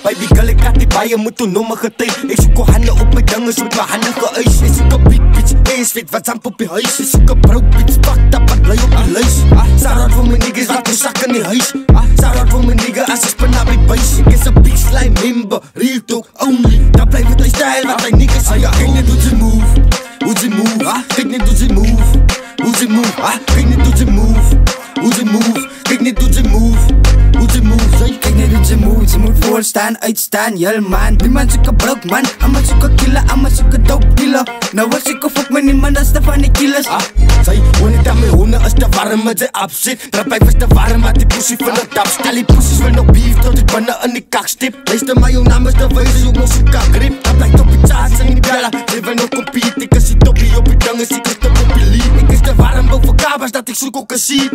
Baby girl, ik had die bij je moeten noemen getee. Ik zoek handen op mijn dingen, zoek mijn handen geëist. Ik zoek een beat bitch, eens weet wat zamp op je huis. Ik zoek een broke bitch, fucked up, wat blij op je lijst. Shout-out voor mijn niggas, wat voor zak in die huis. Shout-out voor mijn nigga, als je spin naar mijn buis. Ik is een big slime member, real talk only. Dan blijft het een stijl, wat hij niggas zijn. Kijk niet hoe ze move, hoe ze move. Kijk niet hoe ze move, hoe ze move. Kijk niet hoe ze move, hoe ze move. Kijk niet hoe ze move, hoe ze move. Kijk niet hoe ze move, ze moet voorstaan, uitstaan, jel man. Die man zoek een broke man, I'ma zoek een killer, I'ma zoek een dope dealer. Nou was ik een fuck met niemand als de van die killers. Zij wonen daar met honden als de warm met de afzit. Rapijf is te warm, maar die pussy van de tap. Stel die pussies wil nog beef tot ik binnen in die kakstip. Luister maar, jouw naam is de wijze, ook nog zo'n kakgrip. Dat blijkt op je charts en die bellen, ze wil nog compete. Ik is die toppie op je dangen, ik is de populair. Ik is te warm boven kabels, dat ik zoek ook een seat.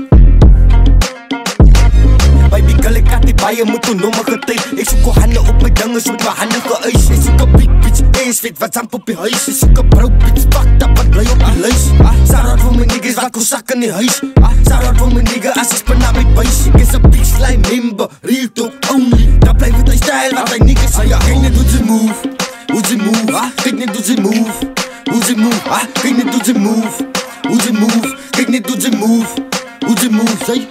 Baby girl, ik had die bij je moeten noemen getee. Ik zoek handen op mijn dingen, zoek mijn handen geëist. Ik zoek een big bitch, eens weet wat zamp op je huis. Ik zoek een broke bitch, fucked up, wat blij op je lijst. Shout-out voor mijn niggas, wat voor zak in die huis. Shout-out voor mijn nigga, als je spin naar mijn buis. Ik is een big slime member, real talk only. Dan blijft het een stijl, wat hij niggas zijn. Kijk niet hoe ze move, hoe ze move. Kijk niet hoe ze move, hoe ze move. Kijk niet hoe ze move, hoe ze move. Kijk niet hoe ze move, hoe ze move.